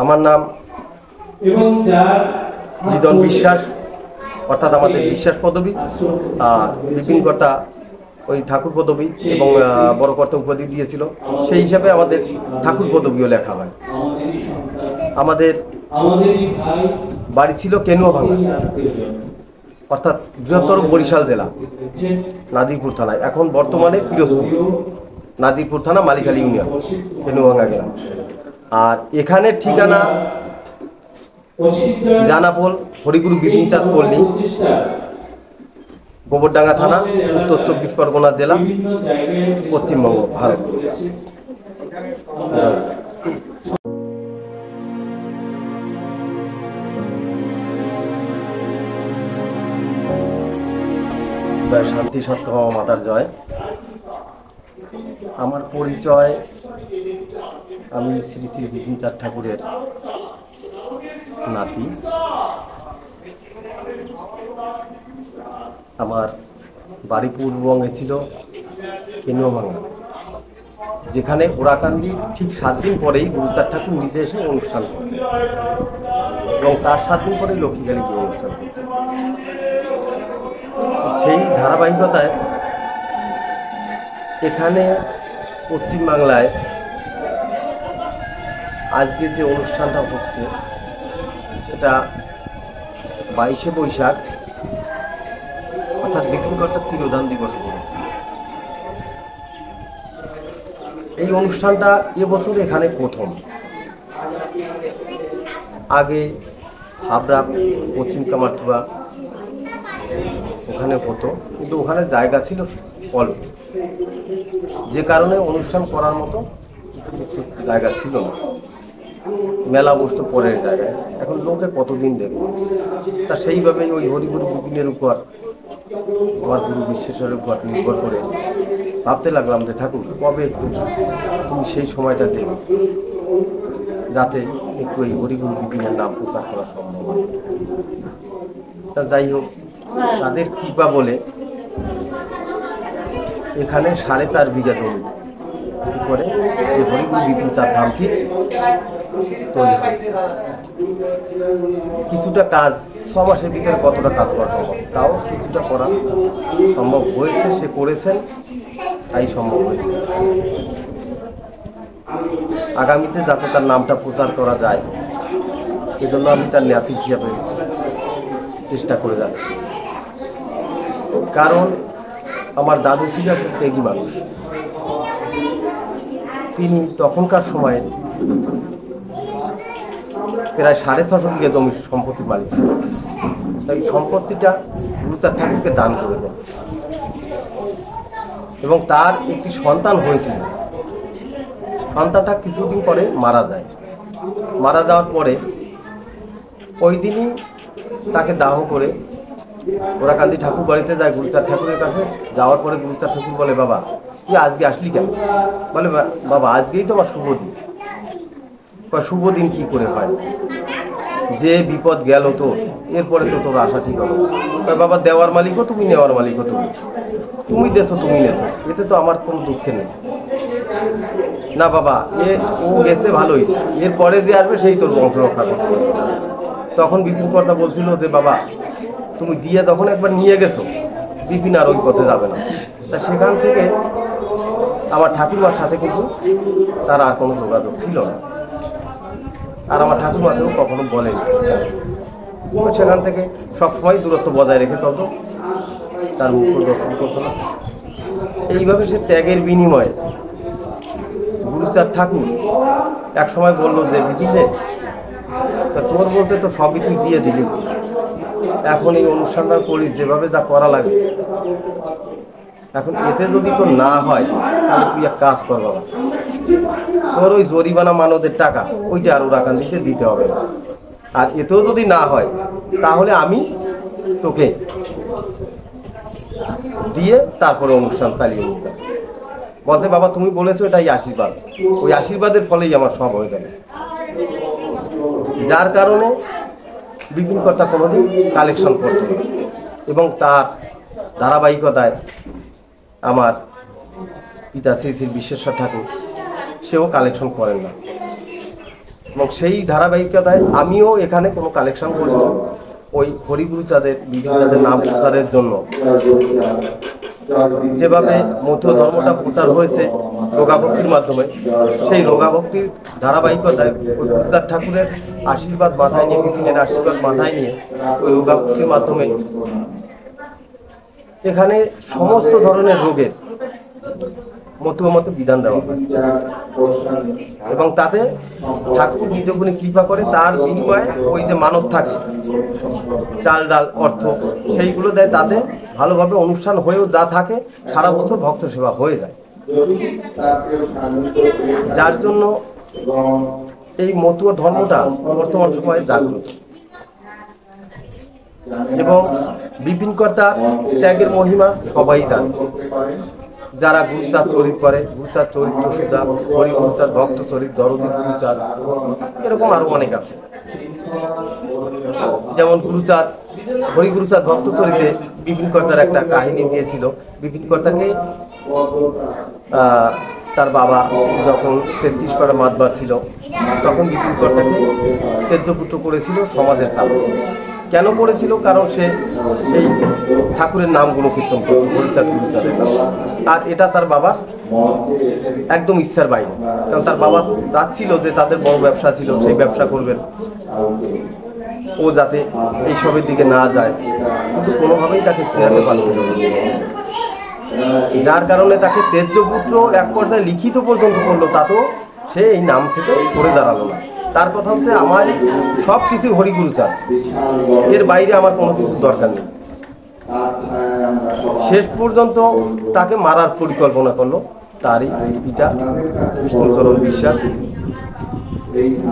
আমার নাম লিজন বিশ্বাস, অর্থাৎ আমাদের বিশ্বাস পদবী, আর বিপিন কর্তা ওই ঠাকুর পদবী এবং বড় কর্তা উপাধি দিয়েছিল, সেই হিসাবে আমাদের ঠাকুর পদবীও লেখা হয়। আমাদের বাড়ি ছিল কেনুয়াভাঙ্গা, অর্থাৎ বৃহত্তর বরিশাল জেলা, নাজিরপুর থানায়। এখন বর্তমানে পিরোজপুর, নাজিরপুর থানা, মালিখালী ইউনিয়ন, কেনুয়াভাঙ্গা গ্রাম। আর এখানের ঠিকানা জানাপোল হরিগুরু বিপিন চাঁদ পল্লী, গোবরডাঙ্গা থানা, উত্তর 24 পরগনা জেলা, পশ্চিমবঙ্গ, ভারত। জয় শান্তি সত্যভামা মাতার জয়। আমার পরিচয়, আমি শ্রী শ্রী বিপিন চাঁদ ঠাকুরের নাতি। আমার বাড়ি পূর্ববঙ্গে ছিল কেনুয়াভাঙ্গা, যেখানে ওরাকান্দির ঠিক 7 দিন পরেই গুরুচাঁদ ঠাকুর নিজে এসে অনুষ্ঠান করতেন এবং তার 7 দিন পরেই লক্ষ্মীকালী গিয়ে অনুষ্ঠান করতেন। সেই ধারাবাহিকতায় এখানে পশ্চিমবাংলায় আজকে যে অনুষ্ঠানটা হচ্ছে, এটা 22শে বৈশাখ, অর্থাৎ বিপিন কর্তার তিরোধান দিবস উপলক্ষে। এই অনুষ্ঠানটা এবছর এখানে প্রথম। আগে হাবড়া, পশ্চিম কামারথুয়া ওখানে হতো, কিন্তু ওখানে জায়গা ছিল অল্প, যে কারণে অনুষ্ঠান করার মতো জায়গা ছিল না। মেলা বসতো পরের জায়গায়, এখন লোকে কতদিন দেখবে। তা সেইভাবেই ওই হরিগুরু বিপিনের উপর, আমার গুরু বিশ্বেশ্বরের উপর নির্ভর করে ভাবতে লাগলাম যে ঠাকুর কবে একটু তুমি সেই সময়টা দেবে, যাতে একটু এই হরিগুরু বিপিনের নাম প্রচার করা সম্ভব হয়। তা যাই হোক, তাদের কৃপা বলে এখানে 4.5 বিঘা জমি করে এই হরিগুরু বিপিন চাঁদ ধামটি তৈরি হয়েছে। কিছুটা কাজ 6 মাসের ভিতরে কতটা কাজ করা সম্ভব, তাও কিছুটা করা সম্ভব হয়েছে। সে করেছেন, তাই সম্ভব হয়েছে। আগামীতে যাতে তার নামটা প্রচার করা যায়, এজন্য আমি তার নাতি হিসাবে চেষ্টা করে যাচ্ছি। কারণ আমার দাদু ছিল একটা ত্যাগী মানুষ। তিনি তখনকার সময়ে প্রায় 650 বিঘা জমির সম্পত্তির মালিক ছিল। তাই সম্পত্তিটা গুরুচাঁদ ঠাকুরকে দান করে দেন এবং তার একটি সন্তান হয়েছিল। সন্তানটা কিছুদিন পরে মারা যায়। মারা যাওয়ার পরে ওই দিনই তাকে দাহ করে ওরাকান্দি ঠাকুর বাড়িতে যায় গুরুচাঁদ ঠাকুরের কাছে। যাওয়ার পরে গুরুচাঁদ ঠাকুর বলে, বাবা তুই আজকে আসলি কেন? বলে, বাবা আজকেই তো আমার শুভ দিন। শুভ দিন কি করে হয়? যে বিপদ গেল তো, এরপরে তো তোর আশা ঠিক হলো। বাবা দেওয়ার মালিকও তুমি, নেওয়ার মালিকও তুমি, তুমি দেছো তুমি নেছো, এতে তো আমার কোনো দুঃখে নেই। না বাবা, ও গেছে ভালো হয়েছে, এরপরে যে আসবে সেই তোর বংশ রক্ষা করতে পারবে। তখন বিপিন কর্তা বলছিল যে বাবা তুমি দিয়ে তখন একবার নিয়ে গেছো, বিপিন আর ওই পথে যাবে না। তা সেখান থেকে আমার ঠাকুরমার সাথে কিন্তু তার আর কোনো যোগাযোগ ছিল না, আর আমার ঠাকুরমাকেও কখনো বলেনি। সেখান থেকে সবসময় দূরত্ব বজায় রেখে চলতো, তার মুখ দর্শন করতো না। এইভাবে সে ত্যাগের বিনিময়ে গুরুচাঁদ ঠাকুর এক সময় বললো যে বিপিনে, তা তোর বলতে তো সবই তুই দিয়ে দিলি, এখন এই অনুষ্ঠানটা করিস যেভাবে যা করা লাগে, এখন এতে যদি তোর না হয় তাহলে তুই এক কাজ কর বাবা, তোর ওই জরিমানা মানদের টাকা ওইটা আর ওরাকান্দিতে দিতে হবে না, আর এতেও যদি না হয় তাহলে আমি তোকে দিয়ে তারপরে অনুষ্ঠান চালিয়ে নিতাম। বলছে বাবা তুমি বলেছো এটাই আশীর্বাদ, ওই আশীর্বাদের ফলেই আমার সব হয়ে যাবে। যার কারণে বিপিন কর্তা কোনোদিন কালেকশন করত না এবং তার ধারাবাহিকতায় আমার পিতা শ্রী শ্রী বিশ্বেশ্বর ঠাকুর সেও কালেকশন করেন না। এবং সেই ধারাবাহিকতায় আমিও এখানে কোনো কালেকশন করি না। ওই হরিগুরুচাঁদের বিজুচাঁদের নাম প্রচারের জন্য যেভাবে মতুয়া ধর্মটা প্রচার হয়েছে লোকাভক্তির মাধ্যমে, সেই লোকাভক্তির ধারাবাহিকতায় ওই গুরুচাঁদ ঠাকুরের আশীর্বাদ মাথায় নিয়ে, বিপিনের আশীর্বাদ মাথায় নিয়ে ওই লোকাভক্তির মাধ্যমে এখানে সমস্ত ধরনের রোগের মতুয়া মতে বিধান দেওয়া হয় এবং তাতে ঠাকুর নিজ গুণে কৃপা করে, তার বিনিময়ে ওই যে মানব থাকে চাল ডাল অর্থ সেইগুলো দেয়, তাতে ভালোভাবে অনুষ্ঠান হয়েও যা থাকে সারা বছর ভক্ত সেবা হয়ে যায়। যার জন্য এই মতুয়া ধর্মটা বর্তমান সময়ে জাগ্রত এবং বিপিন কর্তার ত্যাগের মহিমা সবাই জানে। যারা গুরুচাঁদ চরিত করে, গুরুচাঁদ চরিত্র সুধা, হরি গুরুচাঁদ ভক্ত চরিত, দরদী গুরুচাঁদ, এরকম আরো অনেক আছে। যেমন গুরুচাঁদ, হরি গুরুচাঁদ ভক্ত চরিতে বিপিন কর্তার একটা কাহিনী দিয়েছিল। বিপিন কর্তাকে তার বাবা যখন 33 পাড়া মাতবার ছিল, তখন বিপিন কর্তাকে তেজ্যপুত্র করেছিল সমাজের সামনে। কেন করেছিল? কারণ সে এই ঠাকুরের নাম গুণকীর্তন করত, হরিচাঁদ গুরুচাঁদের নাম। আর এটা তার বাবার একদম ইচ্ছার বাইরে, কারণ তার বাবা চাচ্ছিল যে তাদের বড় ব্যবসা ছিল, সেই ব্যবসা করবেন, ও যাতে এইসবের দিকে না যায়, কিন্তু কোনোভাবেই তাকে ফেরাতে পারছিল না। যার কারণে তাকে তেজ্যপুত্র এক পর্যায়ে লিখিত পর্যন্ত করলো, তাতেও সে এই নাম থেকে সরে দাঁড়ালো না। তার কথা হচ্ছে আমার সব কিছু হরিগুরুচাঁদ, এর বাইরে আমার কোনো কিছুর দরকার নেই। শেষ পর্যন্ত তাকে মারার পরিকল্পনা করলো তারই পিতা বিষ্ণুচরণ বিশ্বাস।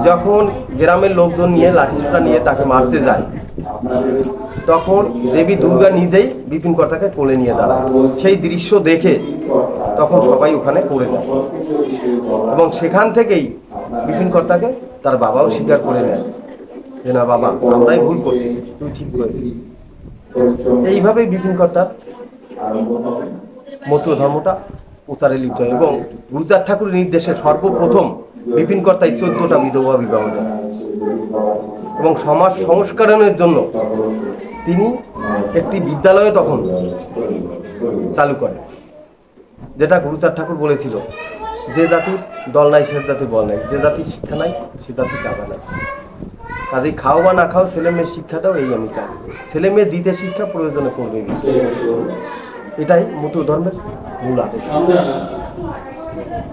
যখন গ্রামের লোকজন নিয়ে লাঠিটা নিয়ে তাকে মারতে যায়, তখন দেবী দুর্গা নিজেই বিপিন কর্তাকে কোলে নিয়ে দাঁড়ায়। সেই দৃশ্য দেখে তখন সবাই ওখানে পড়ে যায় এবং সেখান থেকেই বিপিন কর্তাকে তার বাবাও স্বীকার করে নেয় যে না বাবা, আমরাই ভুল করছি, তুই ঠিক করেছিস। এইভাবেই বিপিন কর্তার মতুয়া ধর্মটা প্রচারে লিপ্ত হয় এবং গুরুচাঁদ ঠাকুরের নির্দেশে সর্বপ্রথম বিপিন কর্তা 14টা বিধবা বিবাহ দেন এবং সমাজ সংস্করণের জন্য তিনি একটি বিদ্যালয় তখন চালু করেন, যেটা গুরুচাঁদ ঠাকুর বলেছিল, যে জাতির দল নাই সে জাতির বল নাই, যে জাতির শিক্ষা নাই সে জাতির টাকা নাই। কাজেই খাও বা না খাও, ছেলে মেয়ের শিক্ষা দাও, এই আমি চাই। ছেলে মেয়ে দিতে শিক্ষা প্রয়োজনে করবে, এটাই মতুয়া ধর্মের মূল আদর্শ।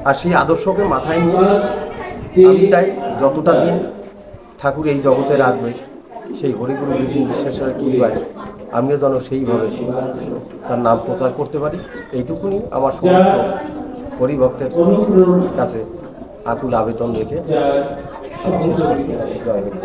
আর সেই আদর্শকে মাথায় নিয়ে আমি চাই যতটা দিন ঠাকুর এই জগতে রাখবে, সেই হরিগুরু বিপিন বিশ্বাসের কি হয়, আমিও যেন সেইভাবে তার নাম প্রচার করতে পারি। এইটুকুনি আমার সমস্ত হরিভক্তের কাছে আকুল আবেদন রেখে আমি শেষ করছি। জয় হরি।